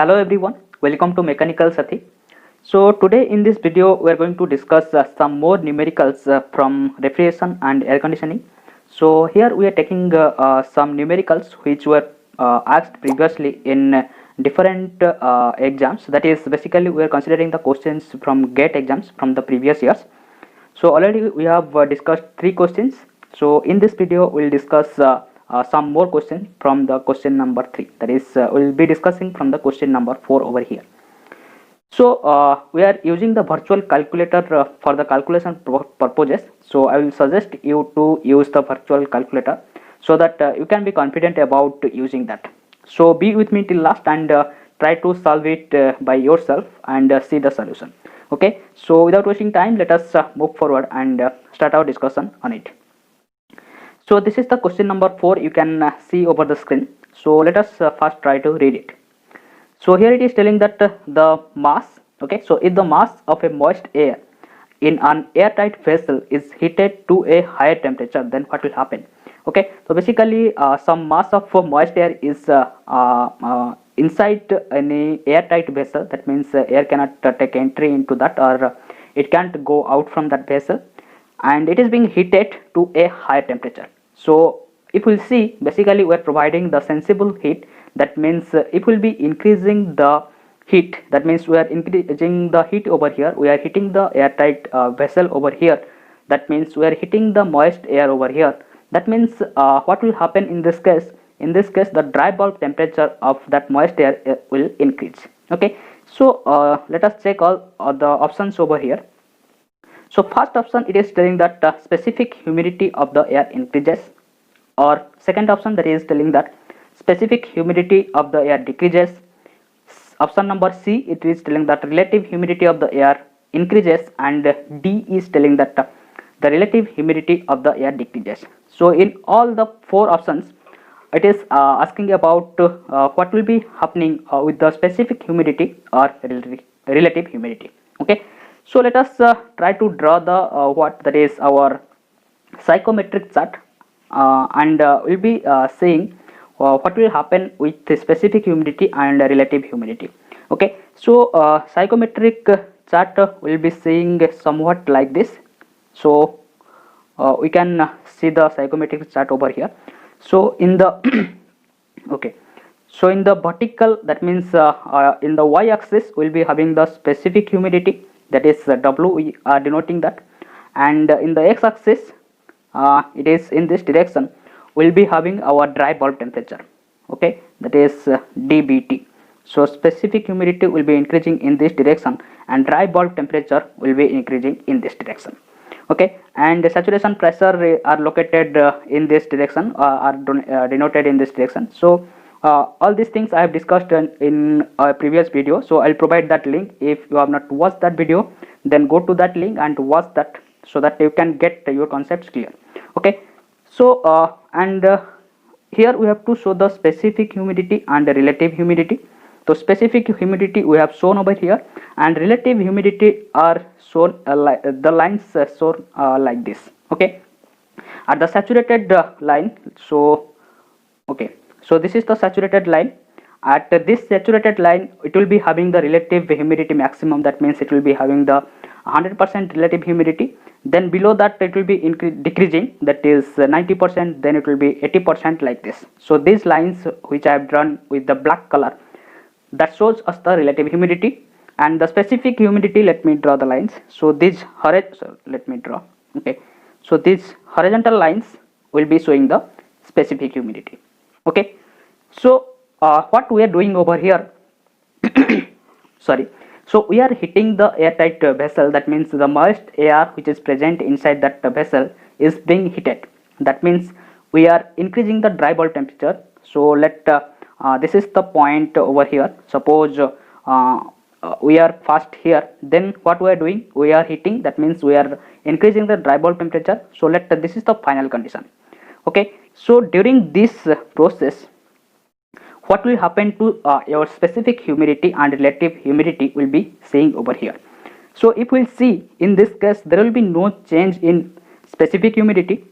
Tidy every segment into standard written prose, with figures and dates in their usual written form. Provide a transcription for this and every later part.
Hello everyone, welcome to Mechanical Sathi. So today in this video we are going to discuss some more numericals from refrigeration and air conditioning. So here we are taking some numericals which were asked previously in different exams. That is basically we are considering the questions from GATE exams from the previous years. So already we have discussed 3 questions. So in this video we will discuss some more questions from the question number 3. That is we will be discussing from the question number 4 over here. So we are using the virtual calculator for the calculation purposes. So I will suggest you to use the virtual calculator so that you can be confident about using that. So be with me till last and try to solve it by yourself and see the solution. Okay, so without wasting time, let us move forward and start our discussion on it. So this is the question number 4. You can see over the screen. So let us first try to read it. So here it is telling that the mass, okay, so if the mass of a moist air in an airtight vessel is heated to a higher temperature, then what will happen? Okay, so basically some mass of moist air is inside any airtight vessel. That means air cannot take entry into that, or it can't go out from that vessel, and it is being heated to a higher temperature. So if we see, basically we are providing the sensible heat. That means it will be increasing the heat. That means we are increasing the heat over here. We are heating the airtight vessel over here. That means we are heating the moist air over here. That means what will happen in this case? In this case, the dry bulb temperature of that moist air will increase. Okay, so let us check all the options over here. So first option, it is telling that specific humidity of the air increases, or second option, that is telling that specific humidity of the air decreases. Option number C, it is telling that relative humidity of the air increases, and D is telling that the relative humidity of the air decreases. So in all the 4 options, it is asking about what will be happening with the specific humidity or relative humidity. Okay, so let us try to draw the what that is our psychometric chart, and we'll be seeing what will happen with the specific humidity and relative humidity. Okay, so psychometric chart will be seeing somewhat like this. So we can see the psychometric chart over here. So in the okay, so in the vertical, that means in the y-axis we'll be having the specific humidity, that is W, we are denoting that, and in the x-axis it is in this direction, we'll be having our dry bulb temperature. Okay, that is dBT. So specific humidity will be increasing in this direction and dry bulb temperature will be increasing in this direction. Okay, and the saturation pressure are located in this direction, are denoted in this direction. So all these things I have discussed in a previous video, so I'll provide that link. If you have not watched that video, then go to that link and watch that so that you can get your concepts clear. Okay, so here we have to show the specific humidity and the relative humidity. So specific humidity we have shown over here, and relative humidity are shown like the lines shown like this. Okay, at the saturated line. So okay, so this is the saturated line. At this saturated line, it will be having the relative humidity maximum. That means it will be having the 100% relative humidity. Then below that it will be decreasing, that is 90%, then it will be 80%, like this. So these lines which I have drawn with the black color, that shows us the relative humidity, and the specific humidity, let me draw the lines. So these let me draw. Okay, so these horizontal lines will be showing the specific humidity. Okay, so what we are doing over here sorry, so we are heating the airtight vessel. That means the moist air which is present inside that vessel is being heated. That means we are increasing the dry bulb temperature. So let this is the point over here. Suppose we are first here, then what we are doing, we are heating. That means we are increasing the dry bulb temperature. So this is the final condition. Okay, so during this process, what will happen to your specific humidity and relative humidity will be seeing over here. So if we'll see, in this case there will be no change in specific humidity,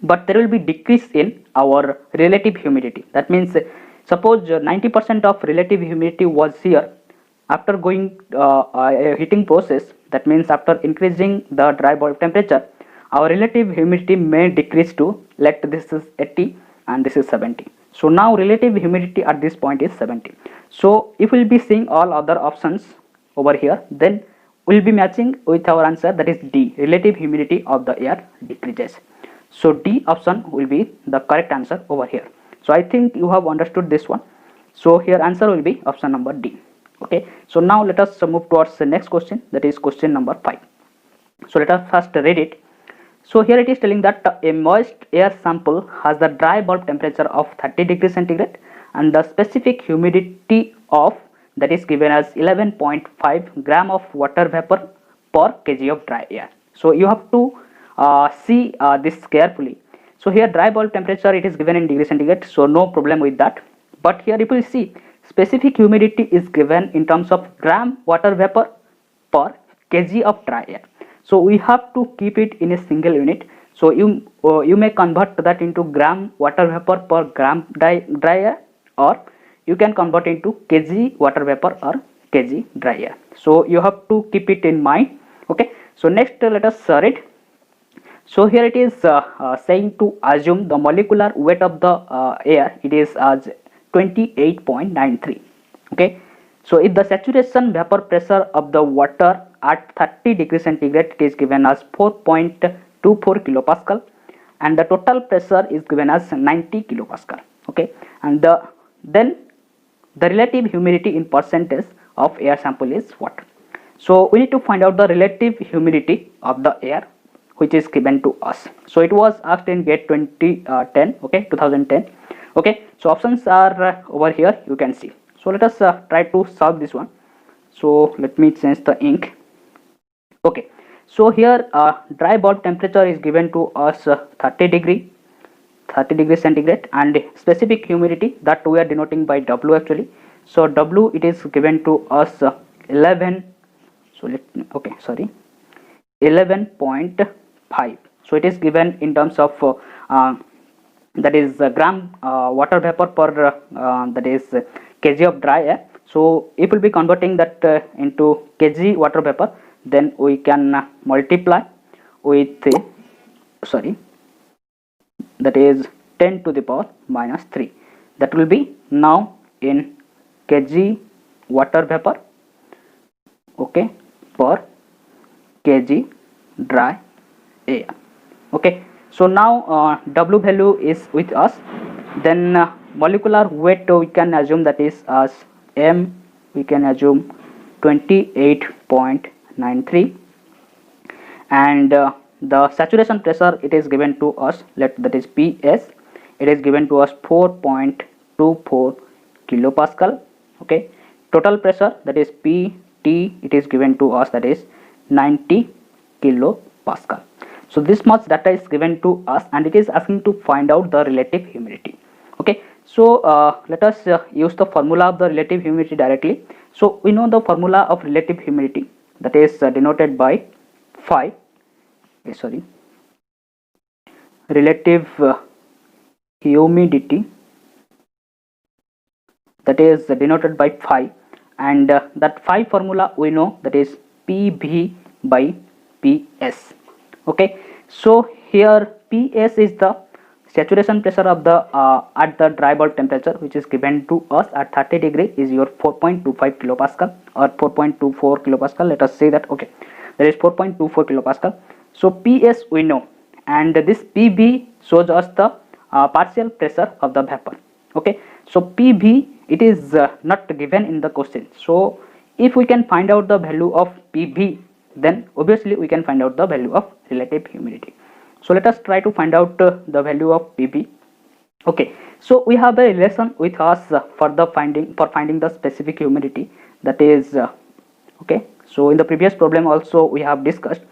but there will be decrease in our relative humidity. That means Suppose 90% of relative humidity was here. After going a heating process, that means after increasing the dry bulb temperature, our relative humidity may decrease to, let this is 80 and this is 70. So now relative humidity at this point is 70. So if we will be seeing all other options over here, then we will be matching with our answer, that is D, relative humidity of the air decreases. So D option will be the correct answer over here. So I think you have understood this one. So here answer will be option number D. Okay, so now let us move towards the next question, that is question number 5. So let us first read it. So here it is telling that a moist air sample has the dry bulb temperature of 30 degrees centigrade and the specific humidity of, that is given as 11.5 gram of water vapor per kg of dry air. So you have to see this carefully. So here dry bulb temperature it is given in degree centigrade, so no problem with that. But here if you see, specific humidity is given in terms of gram water vapor per kg of dry air. So we have to keep it in a single unit. So you may convert that into gram water vapor per gram dry air, or you can convert into kg water vapor or kg dry air. So you have to keep it in mind. Okay, so next let us read. So here it is saying to assume the molecular weight of the air, it is as 28.93. okay, so if the saturation vapor pressure of the water at 30 degrees centigrade it is given as 4.24 kilopascal and the total pressure is given as 90 kilopascal. Okay, and then the relative humidity in percentage of air sample is what? So we need to find out the relative humidity of the air which is given to us. So it was asked in GATE 2010, okay, 2010. Okay, so options are over here, you can see. So let us try to solve this one. So let me change the ink. Okay, so here dry bulb temperature is given to us 30 degrees centigrade, and specific humidity that we are denoting by W actually. So W it is given to us 11. So okay, sorry, 11.5. So it is given in terms of that is gram water vapor per that is kg of dry air. So if we will be converting that into kg water vapor, then we can multiply with sorry, that is 10 to the power minus 3. That will be now in kg water vapor, okay, per kg dry air. Okay, so now W value is with us. Then molecular weight we can assume that is as M, we can assume 28.93, and the saturation pressure it is given to us, that is PS, it is given to us 4.24 kilopascal. Okay, total pressure that is PT it is given to us, that is 90 kilopascal. So this much data is given to us and it is asking to find out the relative humidity. Okay, so let us use the formula of the relative humidity directly. So we know the formula of relative humidity, that is denoted by phi, relative humidity, that is denoted by phi, and that phi formula we know, that is PV by PS. Okay, so here PS is the saturation pressure of the at the dry bulb temperature which is given to us at 30 degree is your 4.25 kilopascal or 4.24 kilopascal, let us say that. Okay, that is 4.24 kilopascal. So PS we know, and this PV shows us the partial pressure of the vapor. Okay, so PV it is not given in the question. So if we can find out the value of PV, then obviously we can find out the value of relative humidity. So let us try to find out the value of PV. Okay, so we have a relation with us for finding the specific humidity, that is okay, so in the previous problem also we have discussed.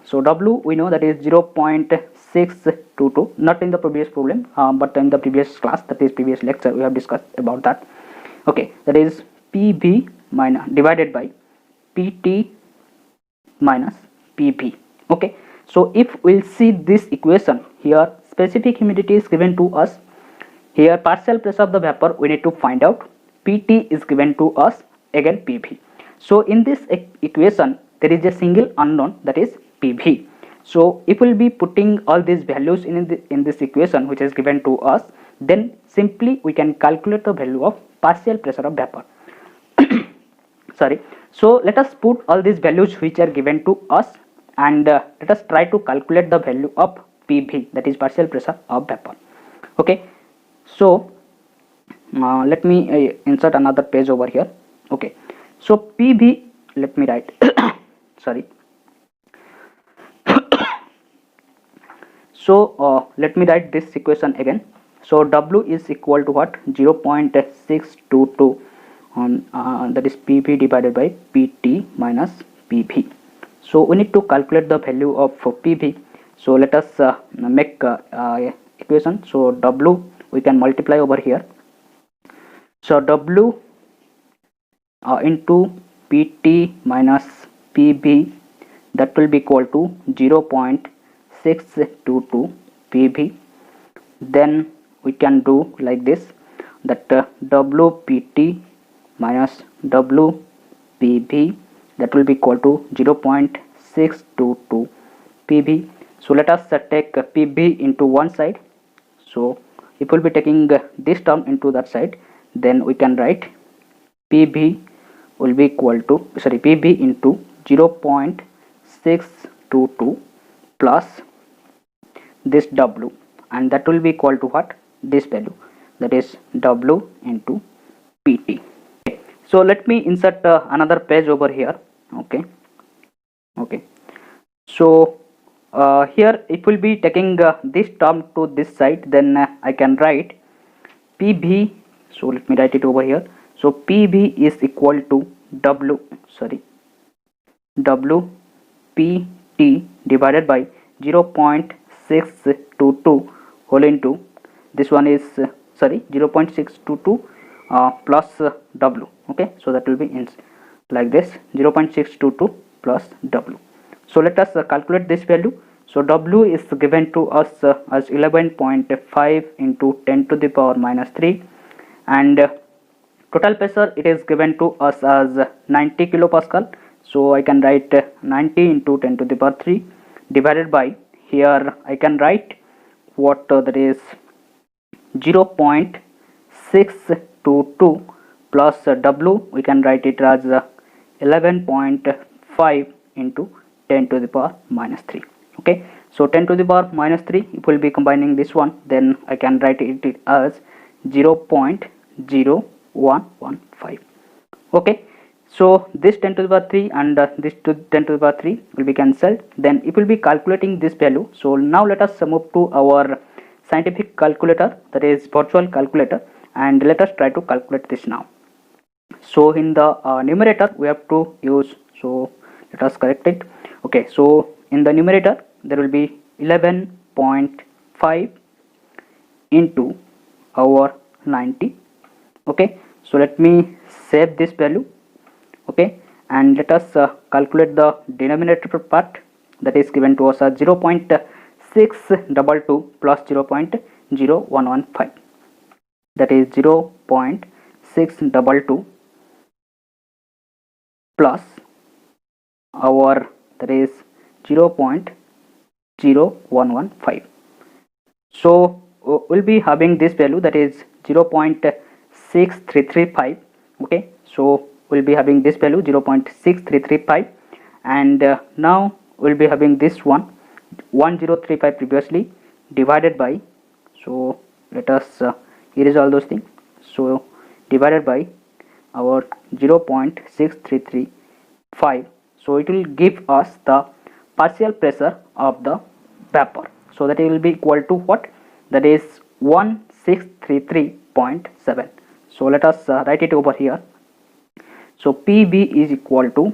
So W we know, that is 0.622, not in the previous problem but in the previous class, that is previous lecture we have discussed about that. Okay, that is PV minus divided by PT minus PV. Okay, so if we'll see this equation here, specific humidity is given to us Here partial pressure of the vapor we need to find out. Pt is given to us, again Pv. So in this equation there is a single unknown, that is Pv. So if we will be putting all these values in this equation which is given to us, then simply we can calculate the value of partial pressure of vapor. Sorry. So let us put all these values which are given to us, and let us try to calculate the value of Pv, that is partial pressure of vapor. Okay. So let me insert another page over here. Okay. So Pv, let me write sorry. So let me write this equation again. So W is equal to what? 0.622 that is Pv divided by Pt minus Pv. So we need to calculate the value of Pv. So let us make equation. So W we can multiply over here. So W into Pt minus Pv, that will be equal to 0.622 Pv. Then we can do like this, that Wpt minus Wpv, that will be equal to 0.622 Pv. So let us take Pv into one side. So if we will be taking this term into that side, then we can write Pv will be equal to, Pv into 0.622 plus this W, and that will be equal to what? This value, that is W into Pt. Okay. So let me insert another page over here. Okay. So here if we will be taking this term to this side, then I can write Pv. So let me write it over here. So Pv is equal to Wpt divided by 0.622 whole into this one is 0.622 plus W. Okay, so that will be like this, 0.622 plus W. So let us calculate this value. So W is given to us as 11.5 into 10 to the power minus 3, and total pressure it is given to us as 90 kilopascal. So I can write 90 into 10 to the power 3 divided by, here I can write what that is 0.622 plus W, we can write it as 11.5 into 10 to the power minus 3. Okay, so 10 to the power minus 3, if we will be combining this one, then I can write it as 0.0115. okay, so this 10 to the power 3 and this 10 to the power 3 will be cancelled. Then it will be calculating this value. So now let us move to our scientific calculator, that is virtual calculator, and let us try to calculate this now. So in the numerator we have to use, so let us correct it. Okay, so in the numerator there will be 11.5 into our 90. Okay, so let me save this value. Okay, and let us calculate the denominator part, that is given to us as 0.622 plus 0.0115, that is 0.622 plus our, that is 0.0115. So we'll be having this value, that is 0.6335. okay, so we'll be having this value 0.6335, and now we'll be having this one 1035 previously divided by, so let us erase all those things. So divided by our 0.6335, so it will give us the partial pressure of the vapor. So that it will be equal to what? That is 1633.7. So let us write it over here. So Pv is equal to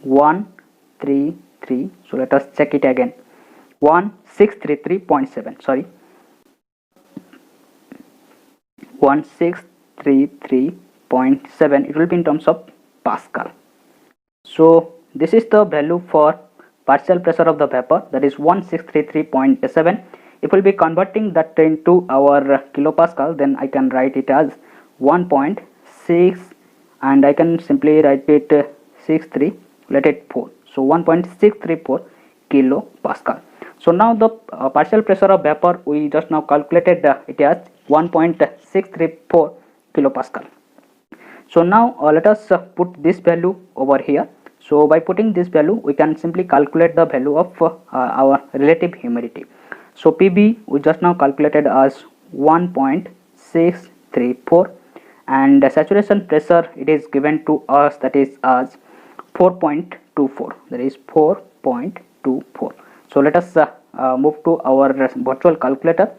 133. So let us check it again. 1633.7. Sorry, 1633.7. It will be in terms of Pascal. So this is the value for partial pressure of the vapor, that is 1633.7. if we'll be converting that into our kilopascal, then I can write it as 1.6, and I can simply write it 63, let it 4, so 1.634 kilopascal. So now the partial pressure of vapor we just now calculated it as 1.634 kilopascal. So now let us put this value over here. So by putting this value, we can simply calculate the value of our relative humidity. So PB we just now calculated as 1.634, and the saturation pressure it is given to us, that is as 4.24, that is 4.24. So let us move to our virtual calculator.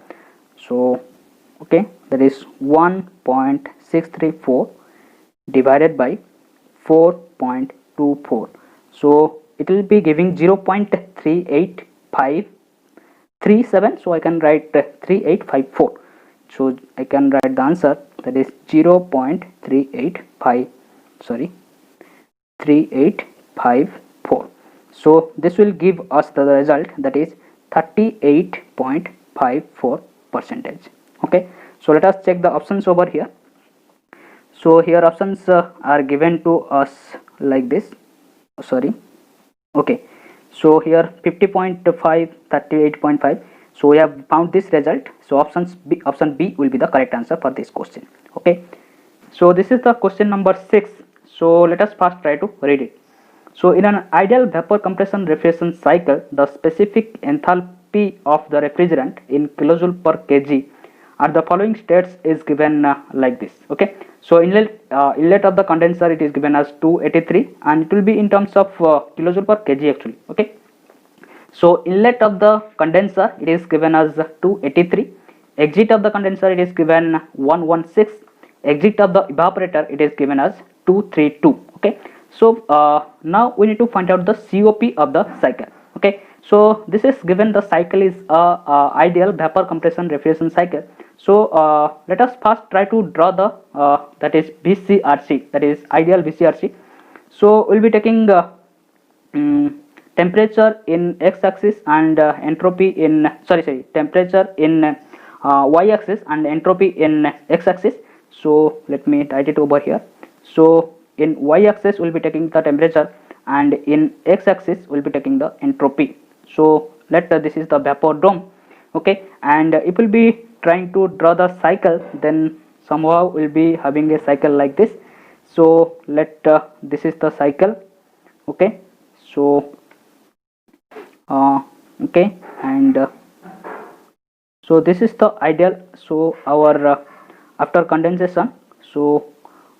So okay, that is 1.634 divided by 4.24, so it will be giving 0.38537, so I can write 3854, so I can write the answer, that is 3854. So this will give us the result, that is 38.54%. okay, so let us check the options over here. So here options are given to us like this, okay, so here 50.5, 38.5, so we have found this result. So option B will be the correct answer for this question. Okay, so this is the question number 6. So let us first try to read it. So in an ideal vapor compression refrigeration cycle, the specific enthalpy of the refrigerant in kilojoule per kg at the following states is given like this. Okay, so inlet of the condenser it is given as 283, and it will be in terms of kilojoule per kg actually. Okay, so inlet of the condenser it is given as 283, exit of the condenser it is given 116, exit of the evaporator it is given as 232. okay, so now we need to find out the COP of the cycle. Okay, so this is given the cycle is a ideal vapor compression refrigeration cycle. So let us first try to draw the that is VCRC, that is ideal VCRC. So we'll be taking temperature in x-axis and entropy in temperature in y-axis and entropy in x-axis. So let me write it over here. So in y-axis we'll be taking the temperature, and in x-axis we'll be taking the entropy. So this is the vapor dome. Okay, and if we'll be trying to draw the cycle, then somehow we'll be having a cycle like this. So this is the cycle. Okay, so okay, and so this is the ideal. So our after condensation, so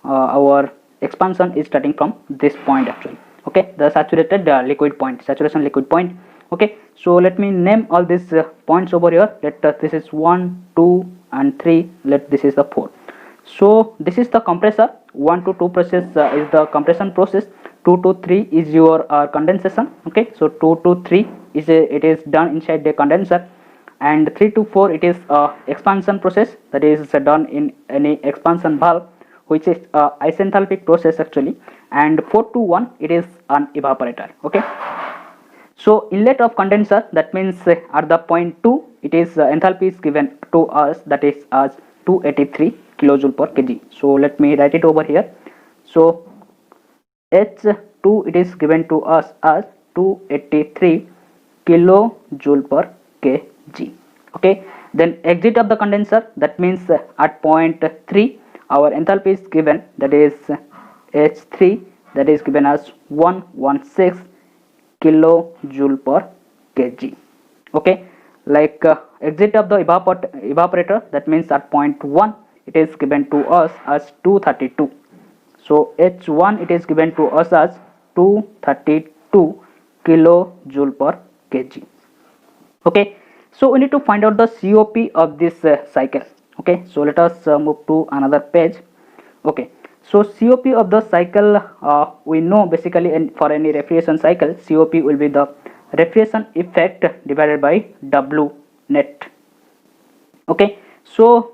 our expansion is starting from this point actually. Okay, the saturated liquid point, saturation liquid point. Okay, so let me name all these points over here. This is 1, 2 and 3, this is the 4. So this is the compressor. 1 to 2 process is the compression process, 2 to 3 is your condensation. Okay, so 2 to 3 is it is done inside the condenser, and 3 to 4 it is expansion process, that is done in any expansion valve, which is isenthalpic process actually, and 4 to 1 it is an evaporator. Okay, so inlet of condenser, that means at the point 2 it is enthalpy is given to us, that is as 283 kilojoule per kg. So let me write it over here. So H2 it is given to us as 283 kilojoule per kg. Okay, then exit of the condenser, that means at point 3 our enthalpy is given, that is H3, that is given as 116 kilojoule per kg. Okay, like exit of the evaporator, that means at point 1 it is given to us as 232. So H1 it is given to us as 232 kilojoule per kg. Okay, so we need to find out the COP of this cycle. Okay, so let us move to another page. Okay, so COP of the cycle, we know basically for any refrigeration cycle, COP will be the refrigeration effect divided by W net. Okay, so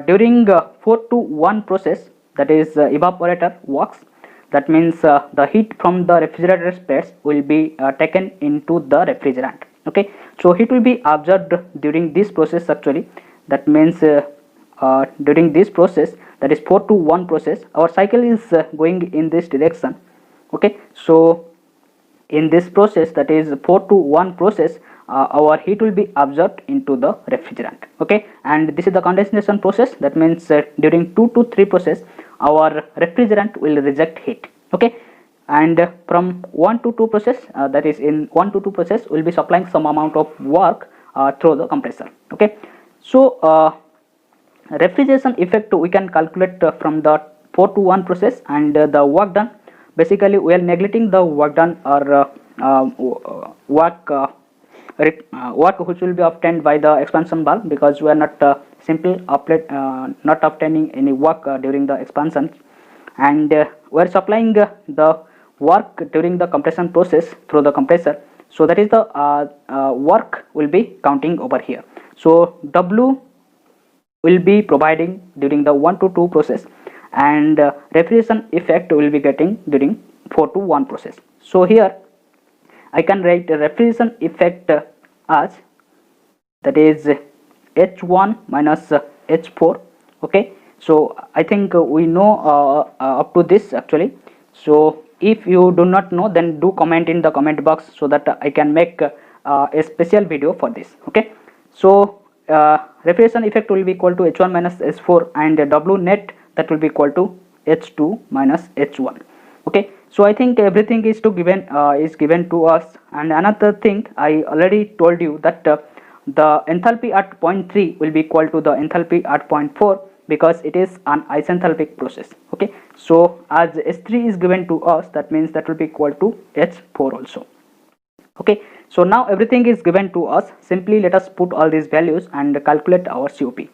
during 4 to 1 process, that is evaporator works, that means the heat from the refrigerator plates will be taken into the refrigerant. Okay, so heat will be absorbed during this process actually. That means during this process, that is 4 to 1 process, our cycle is going in this direction. Okay, so in this process, that is 4 to 1 process, our heat will be absorbed into the refrigerant. Okay, and this is the condensation process. That means during 2 to 3 process, our refrigerant will reject heat. Okay, and from 1 to 2 process, that is in 1 to 2 process, will be supplying some amount of work through the compressor. Okay, so refrigeration effect we can calculate from the 4 to 1 process, and the work done, basically we are neglecting the work done, or work which will be obtained by the expansion valve, because we are not not obtaining any work during the expansion, and we are supplying the work during the compression process through the compressor. So that is the work will be counting over here. So W will be providing during the 1 to 2 process, and refrigeration effect will be getting during 4 to 1 process. So here I can write refrigeration effect as, that is H1 minus H4. Okay, so I think we know up to this actually. So if you do not know, then do comment in the comment box, so that I can make a special video for this. Okay, so refrigeration effect will be equal to H1 minus H4, and W net, that will be equal to H2 minus H1. Okay, so I think everything is given to us. And another thing, I already told you that the enthalpy at point 3 will be equal to the enthalpy at point 4, because it is an isenthalpic process. Okay, so as S3 is given to us, that means that will be equal to H4 also. Okay, so now everything is given to us. Simply let us put all these values and calculate our COP.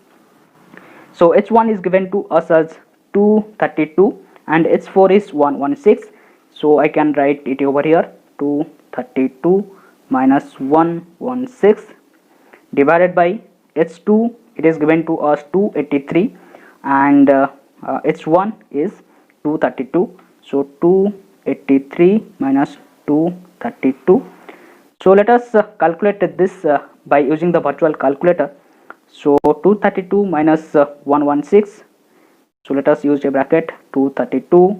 So H1 is given to us as 232, and H4 is 116. So I can write it over here, 232 minus 116 divided by H2, it is given to us 283, and H1 is 232. So 283 minus 232. So let us calculate this by using the virtual calculator. So 232 minus 116. So let us use a bracket, 232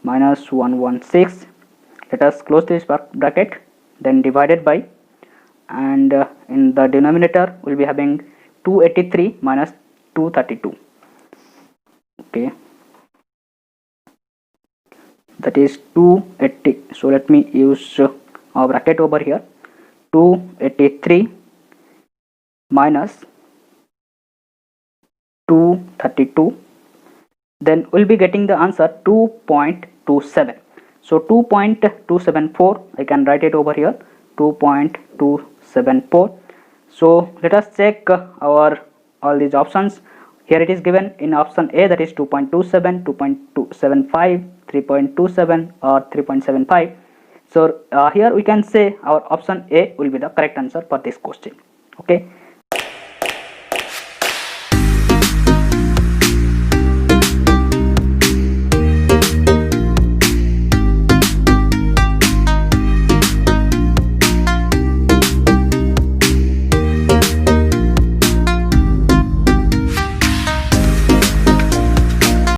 minus 116. Let us close this bracket, then divided by, and in the denominator we will be having 283 minus 232. Okay, that is 280. So let me use a bracket over here, 283 minus 232, then we'll be getting the answer 2.27. So 2.274, I can write it over here, 2.274. So let us check our all these options. Here it is given in option A, that is 2.27, 2.275, 3.27 or 3.75. So here we can say our option A will be the correct answer for this question. Okay,